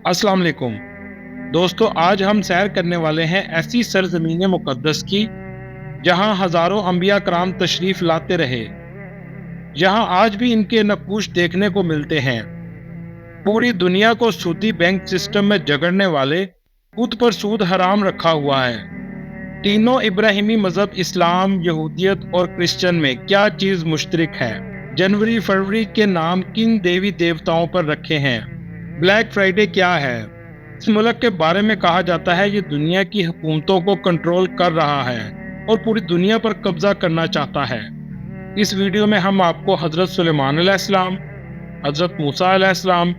अस्सलाम वालेकुम दोस्तों, आज हम सैर करने वाले हैं ऐसी सरजमीन मुकद्दस की जहां हजारों अंबिया कराम तशरीफ लाते रहे। यहाँ आज भी इनके नक्कूश देखने को मिलते हैं। पूरी दुनिया को सूदी बैंक सिस्टम में जकड़ने वाले खुद पर सूद हराम रखा हुआ है। तीनों इब्राहिमी मजहब इस्लाम, यहूदियत और क्रिश्चियन में क्या चीज मुश्तरक है? जनवरी फरवरी के नाम किन देवी देवताओं पर रखे हैं? ब्लैक फ्राइडे क्या है? इस मुल्क के बारे में कहा जाता है ये दुनिया की हुकूमतों को कंट्रोल कर रहा है और पूरी दुनिया पर कब्जा करना चाहता है। इस वीडियो में हम आपको हजरत सुलेमान अलैहिस्सलाम, हजरत मूसा अलैहिस्सलाम,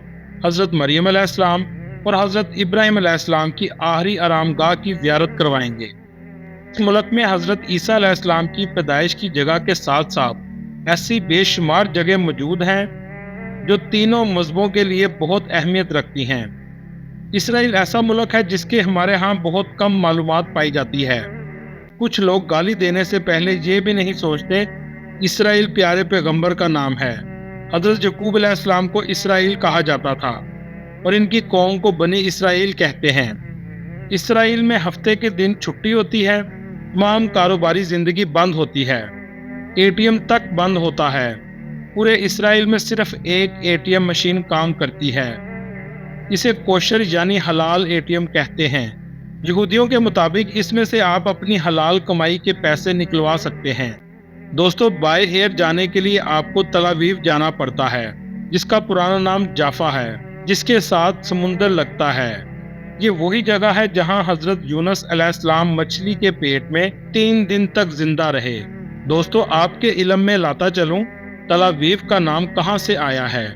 हजरत मरियम अलैहिस्सलाम और हजरत इब्राहिम अलैहिस्सलाम की आखिरी आरामगाह की ज़ियारत करवाएंगे। इस मुल्क में हजरत ईसा अलैहिस्सलाम की पैदाइश की जगह के साथ साथ ऐसी बेशुमार जगह मौजूद हैं जो तीनों मजहबों के लिए बहुत अहमियत रखती हैं। इसराइल ऐसा मुल्क है जिसके हमारे यहाँ बहुत कम मालूमात पाई जाती है। कुछ लोग गाली देने से पहले ये भी नहीं सोचते इसराइल प्यारे पैगंबर का नाम है। हजरत यकूब अलैहिस्सलाम को इसराइल कहा जाता था और इनकी कौम को बनी इसराइल कहते हैं। इसराइल में हफ्ते के दिन छुट्टी होती है, तमाम कारोबारी जिंदगी बंद होती है, एटीएम तक बंद होता है। पूरे इसराइल में सिर्फ एक एटीएम मशीन काम करती है। इसे कोशर यानी हलाल एटीएम कहते हैं। यहूदियों के मुताबिक इसमें से आप अपनी हलाल कमाई के पैसे निकलवा सकते हैं। दोस्तों, बाय एयर जाने के लिए आपको तल अवीव जाना पड़ता है, जिसका पुराना नाम जाफा है, जिसके साथ समुंदर लगता है। ये वही जगह है जहां हजरत यूनुस अलैहिस्सलाम मछली के पेट में 3 दिन तक जिंदा रहे। दोस्तों, आपके इल्म में लाता चलूं, तल अवीव का नाम कहां से आया है?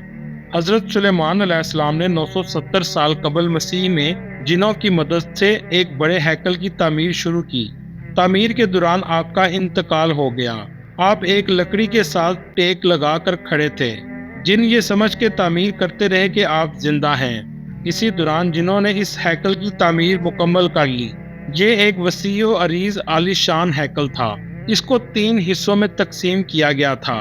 हजरत सुलेमान अलैहिस्सलाम ने 970 साल कबल मसीह में जिनों की मदद से एक बड़े हैकल की तामीर शुरू की। तामीर के दौरान आपका इंतकाल हो गया। आप एक लकड़ी के साथ टेक लगा कर खड़े थे। जिन ये समझ के तामीर करते रहे कि आप जिंदा हैं। इसी दौरान जिन्होंने इस हैकल की तामीर मुकम्मल कर ली। ये एक वसीओ अरीज आलीशान हैकल था। इसको 3 हिस्सों में तकसीम किया गया था।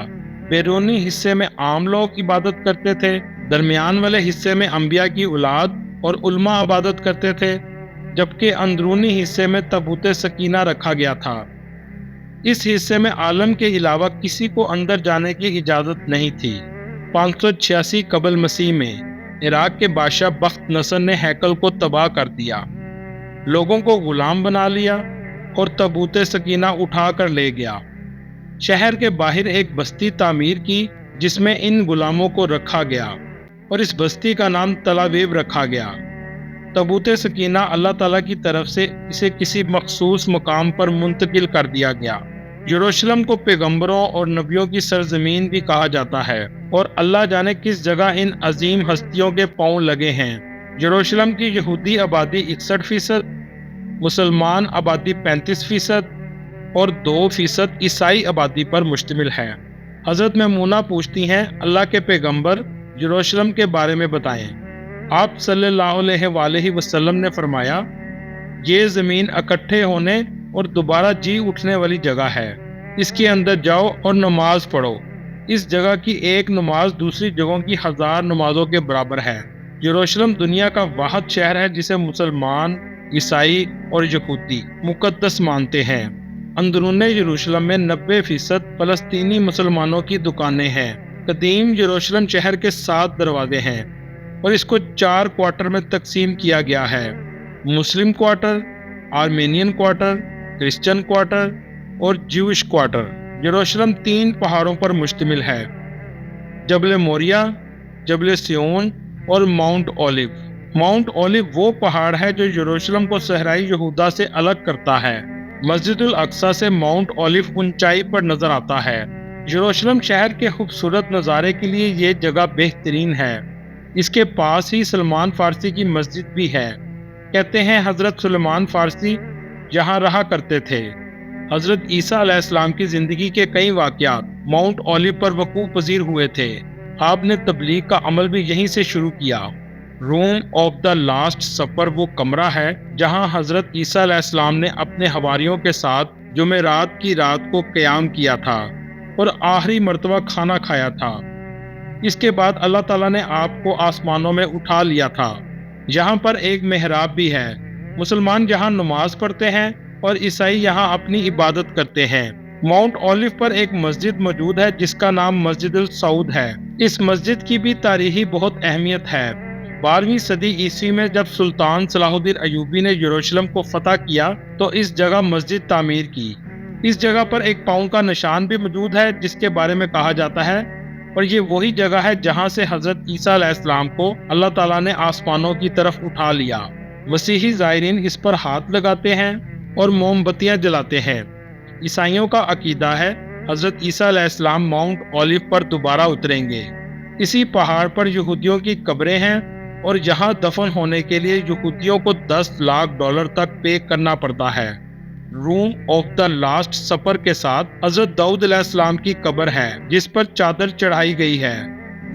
बैरूनी हिस्से में आम लोग इबादत करते थे, दरमियान वाले हिस्से में अंबिया की औलाद और उल्मा इबादत करते थे, जबकि अंदरूनी हिस्से में तबूत सकीना रखा गया था। इस हिस्से में आलम के अलावा किसी को अंदर जाने की इजाज़त नहीं थी। 586 कबल मसीह में इराक के बादशाह बख्त नसर ने हैकल को तबाह कर दिया, लोगों को गुलाम बना लिया और तबूत सकीना उठा कर ले गया। शहर के बाहर एक बस्ती तामीर की जिसमें इन गुलामों को रखा गया और इस बस्ती का नाम तल अवीव रखा गया। तबूत सकीना अल्लाह ताला की तरफ से इसे किसी मखसूस मकाम पर मुंतकिल कर दिया गया। यरूशलेम को पैगंबरों और नबियों की सरजमीन भी कहा जाता है और अल्लाह जाने किस जगह इन अजीम हस्तियों के पांव लगे हैं। यरूशलेम की यहूदी आबादी 61%, मुसलमान आबादी 35% और 2% ईसाई आबादी पर मुश्तमिल है। हजरत मैमूना पूछती हैं, अल्लाह के पैगंबर यरूशलेम के बारे में बताएं। आप सल्लल्लाहु अलैहि वसल्लम ने फरमाया, ये ज़मीन इकट्ठे होने और दोबारा जी उठने वाली जगह है। इसके अंदर जाओ और नमाज पढ़ो। इस जगह की एक नमाज दूसरी जगहों की 1000 नमाजों के बराबर है। यरूशलेम दुनिया का वाहिद शहर है जिसे मुसलमान, ईसाई और यहूदी मुकद्दस मानते हैं। अंदरूनी यरूशलेम में 90% फलस्तीनी मुसलमानों की दुकानें हैं। कदीम यरूशलेम शहर के 7 दरवाजे हैं और इसको 4 क्वार्टर में तकसीम किया गया है: Muslim quarter, Armenian quarter, Christian quarter और ज्यूइश क्वार्टर। यरूशलेम 3 पहाड़ों पर मुश्तमिल है: जबल मोरिया, जबल सियोन और माउंट ओलिव। माउंट ओलिव वो पहाड़ है जो यरूशलेम को सहराई यहूदा से अलग करता है। मस्जिदुल अक्सा से माउंट ओलिव ऊंचाई पर नजर आता है। यरूशलेम शहर के खूबसूरत नज़ारे के लिए ये जगह बेहतरीन है। इसके पास ही सलमान फारसी की मस्जिद भी है। कहते हैं हजरत सुलेमान फारसी यहाँ रहा करते थे। हजरत ईसा अलैहिस्सलाम की जिंदगी के कई वाक़यात माउंट ओलिव पर वकूअ पज़ीर हुए थे। आपने तबलीग का अमल भी यहीं से शुरू किया। रूम ऑफ द लास्ट सफर वो कमरा है जहां हजरत ईसा अलैहिस्सलाम ने अपने हवारियों के साथ जुमेरात की रात को क़याम किया था और आखिरी मर्तबा खाना खाया था। इसके बाद अल्लाह ताला ने आपको आसमानों में उठा लिया था। यहाँ पर एक मेहराब भी है। मुसलमान यहाँ नमाज पढ़ते हैं और ईसाई यहाँ अपनी इबादत करते हैं। माउंट ओलिव पर एक मस्जिद मौजूद है जिसका नाम मस्जिद अल सऊद है। इस मस्जिद की भी तारीखी बहुत अहमियत है। 12वीं सदी ईस्वी में जब सुल्तान सलाहुद्दीन अयूबी ने यरूशलेम को फतह किया तो इस जगह मस्जिद तामीर की। इस जगह पर एक पाँव का निशान भी मौजूद है जिसके बारे में कहा जाता है और ये वही जगह है जहाँ से हजरत ईसा अलैहिस्सलाम को अल्लाह ताला ने आसमानों की तरफ उठा लिया। मसीही ज़ायरीन इस पर हाथ लगाते हैं और मोमबत्तियां जलाते हैं। ईसाइयों का अकीदा है हजरत ईसा अलैहिस्सलाम माउंट ओलिव पर दोबारा उतरेंगे। इसी पहाड़ पर यहूदियों की कब्रें हैं और यहाँ दफन होने के लिए यहूदियों को 10 लाख डॉलर तक पे करना पड़ता है। रूम ऑफ द लास्ट सफर के साथ हजरत दाऊद अलैहिस्सलाम की कब्र है जिस पर चादर चढ़ाई गई है।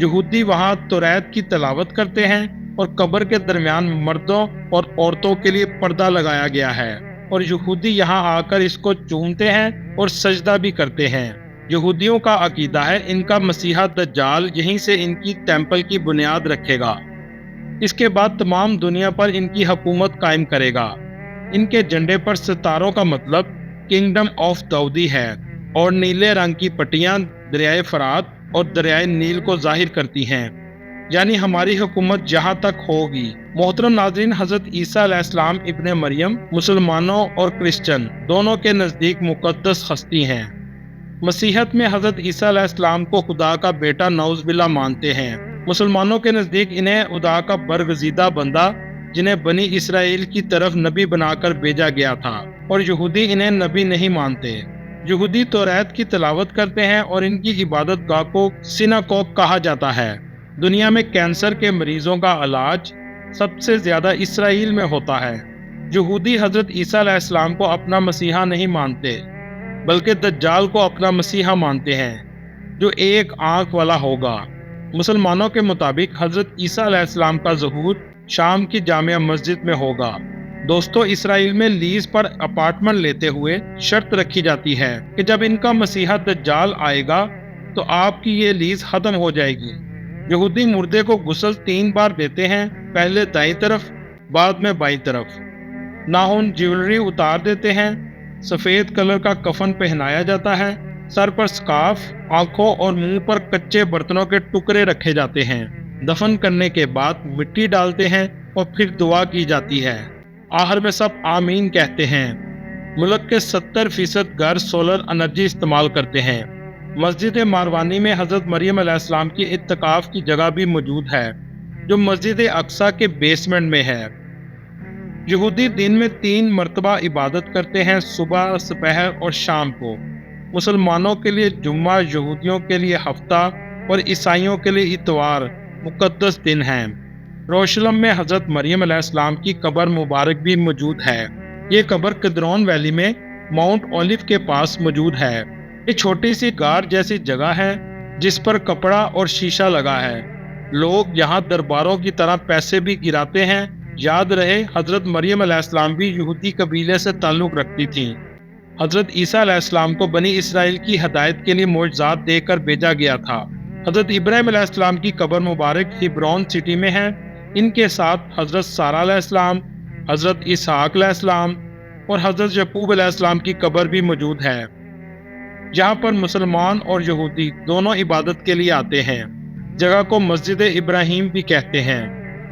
यहूदी वहाँ तौरात की तिलावत करते हैं और कब्र के दरमियान मर्दों और औरतों के लिए पर्दा लगाया गया है और यहूदी यहाँ आकर इसको चूमते हैं और सजदा भी करते हैं। यहूदियों का अकीदा है इनका मसीहा दज्जाल यहीं से इनकी टेंपल की बुनियाद रखेगा। इसके बाद तमाम दुनिया पर इनकी हुकूमत कायम करेगा। इनके झंडे पर सितारों का मतलब किंगडम ऑफ दाऊदी है और नीले रंग की पट्टियां दरियाए फरात और दरियाए नील को जाहिर करती हैं, यानी हमारी हुकूमत जहाँ तक होगी। मोहतरम नाज़रीन, हजरत ईसा अलैहिस्सलाम इब्ने मरियम मुसलमानों और क्रिश्चियन दोनों के नज़दीक मुक़द्दस हस्ती हैं। मसीहत में हजरत ईसा अलैहिस्सलाम को खुदा का बेटा नौज़बिल्ला मानते हैं। मुसलमानों के नज़दीक इन्हें खुदा का बरगज़ीदा बंदा जिन्हें बनी इसराइल की तरफ नबी बनाकर भेजा गया था और यहूदी इन्हें नबी नहीं मानते। यहूदी तौरात की तिलावत करते हैं और इनकी इबादत गाह को सिनागोग कहा जाता है। दुनिया में कैंसर के मरीजों का इलाज सबसे ज्यादा इसराइल में होता है। यहूदी हजरत ईसा अलैहिस्सलाम को अपना मसीहा नहीं मानते बल्कि दज्जाल को अपना मसीहा मानते हैं जो एक आंख वाला होगा। मुसलमानों के मुताबिक हजरत ईसा अलैहिस्सलाम का ज़हूर शाम की जामिया मस्जिद में होगा। दोस्तों, इसराइल में लीज पर अपार्टमेंट लेते हुए शर्त रखी जाती है कि जब इनका मसीहा दज्जाल आएगा तो आपकी ये लीज खत्म हो जाएगी। यहूदी मुर्दे को गुस्ल 3 बार देते हैं, पहले दाईं तरफ, बाद में बाईं तरफ। नाखून ज्वेलरी उतार देते हैं, सफ़ेद कलर का कफन पहनाया जाता है, सर पर स्कार्फ, आंखों और मुंह पर कच्चे बर्तनों के टुकड़े रखे जाते हैं। दफन करने के बाद मिट्टी डालते हैं और फिर दुआ की जाती है। आखिर में सब आमीन कहते हैं। मुल्क के 70% घर सोलर एनर्जी इस्तेमाल करते हैं। मस्जिद मारवानी में हजरत मरियम अलैहिस्सलाम की इत्तिकाफ की जगह भी मौजूद है जो मस्जिद अक्सा के बेसमेंट में है। यहूदी दिन में 3 मरतबा इबादत करते हैं, सुबह, दोपहर और शाम को। मुसलमानों के लिए जुम्मा, यहूदियों के लिए हफ्ता और ईसाइयों के लिए इतवार मुकद्दस दिन हैं। यरूशलेम में हजरत मरियम अलैहिस्सलाम की कब्र मुबारक भी मौजूद है। ये कब्र किद्रोन वैली में माउंट ओलिव के पास मौजूद है। ये छोटी सी गार जैसी जगह है जिस पर कपड़ा और शीशा लगा है। लोग यहाँ दरबारों की तरह पैसे भी गिराते हैं। याद रहे, हजरत मरियम अलैहिस्सलाम भी यहूदी कबीले से ताल्लुक़ रखती थी। हजरत ईसा अलैहिस्सलाम को बनी इसराइल की हदायत के लिए मोजज़ात देकर भेजा गया था। हजरत इब्राहिम अलैहिस्सलाम की कब्र मुबारक हिब्रोन सिटी में है। इनके साथ हजरत सारा अलैहिस्सलाम, हजरत इसहाक अलैहिस्सलाम और हजरत याकूब अलैहिस्सलाम की कब्र भी मौजूद है। यहाँ पर मुसलमान और यहूदी दोनों इबादत के लिए आते हैं। जगह को मस्जिद इब्राहिम भी कहते हैं।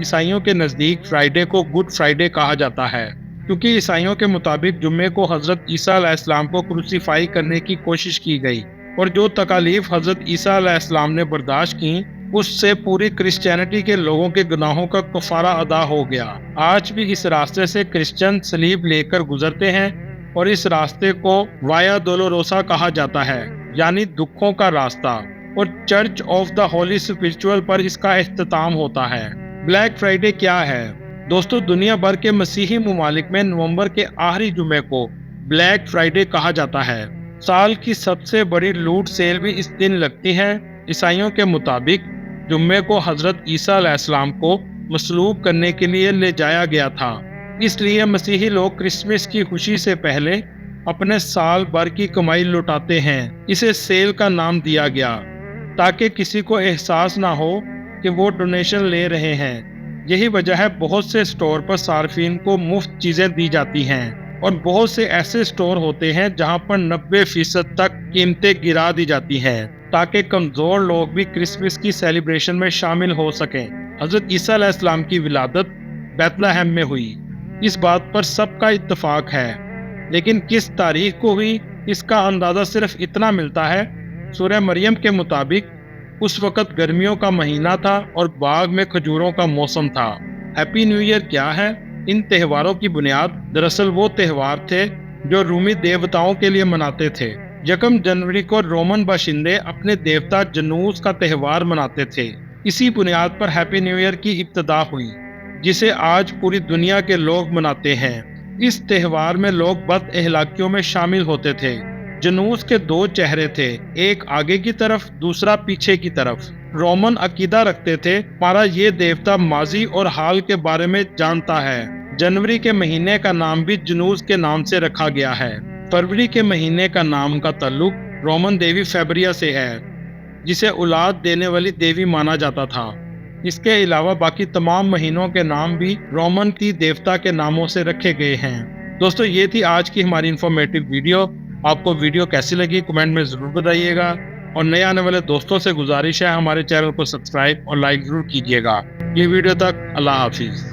ईसाइयों के नज़दीक फ्राइडे को गुड फ्राइडे कहा जाता है क्योंकि ईसाइयों के मुताबिक जुम्मे को हजरत ईसा अलैहिस्सलाम को क्रूसीफाई करने की कोशिश की गई और जो तकालीफ हजरत ईसा अलैहिस्सलाम ने बर्दाश्त की उससे पूरी क्रिश्चियनिटी के लोगों के गुनाहों का कफारा अदा हो गया। आज भी इस रास्ते से क्रिश्चियन सलीब लेकर गुजरते हैं और इस रास्ते को वाया डोलोरोसा कहा जाता है, यानी दुखों का रास्ता, और church of the Holi spiritual पर इसका इख्तिताम होता है। ब्लैक फ्राइडे क्या है? दोस्तों, दुनिया भर के मसीही मुमालिक में नवंबर के आखिरी जुमे को ब्लैक फ्राइडे कहा जाता है। साल की सबसे बड़ी लूट सेल भी इस दिन लगती है। ईसाइयों के मुताबिक जुम्मे को हजरत ईसा अलैहिस्सलाम को मसलूब करने के लिए ले जाया गया था, इसलिए मसीही लोग क्रिसमस की खुशी से पहले अपने साल भर की कमाई लुटाते हैं। इसे सेल का नाम दिया गया ताकि किसी को एहसास ना हो कि वो डोनेशन ले रहे हैं। यही वजह है बहुत से स्टोर पर सार्फिन को मुफ्त चीजें दी जाती हैं और बहुत से ऐसे स्टोर होते हैं जहां पर 90% तक कीमतें गिरा दी जाती हैं ताकि कमजोर लोग भी क्रिसमस की सेलिब्रेशन में शामिल हो सकें। हजरत ईसा अलैहिस्सलाम की विलादत बैतलहम में हुई, इस बात पर सबका इत्तफाक है, लेकिन किस तारीख को हुई इसका अंदाजा सिर्फ इतना मिलता है। सूरह मरियम के मुताबिक उस वक़्त गर्मियों का महीना था और बाग में खजूरों का मौसम था। हैप्पी न्यू ईयर क्या है? इन त्योहारों की बुनियाद दरअसल वो त्योहार थे जो रूमी देवताओं के लिए मनाते थे। 1 जनवरी को रोमन बाशिंदे अपने देवता जनूस का त्योहार मनाते थे। इसी बुनियाद पर हैप्पी न्यू ईयर की इब्तिदा हुई, जिसे आज पूरी दुनिया के लोग मनाते हैं। इस त्योहार में लोग बद-अखलाकियों में शामिल होते थे। जनूस के 2 चेहरे थे, एक आगे की तरफ, दूसरा पीछे की तरफ। रोमन अकीदा रखते थे हमारा ये देवता माजी और हाल के बारे में जानता है। जनवरी के महीने का नाम भी जनूस के नाम से रखा गया है। फरवरी के महीने का नाम का ताल्लुक रोमन देवी फेब्रिया से है, जिसे औलाद देने वाली देवी माना जाता था। इसके अलावा बाकी तमाम महीनों के नाम भी रोमन की देवता के नामों से रखे गए हैं। दोस्तों, ये थी आज की हमारी इंफॉर्मेटिव वीडियो। आपको वीडियो कैसी लगी कमेंट में ज़रूर बताइएगा, और नए आने वाले दोस्तों से गुजारिश है हमारे चैनल को सब्सक्राइब और लाइक ज़रूर कीजिएगा। ये वीडियो तक अल्लाह हाफिज़।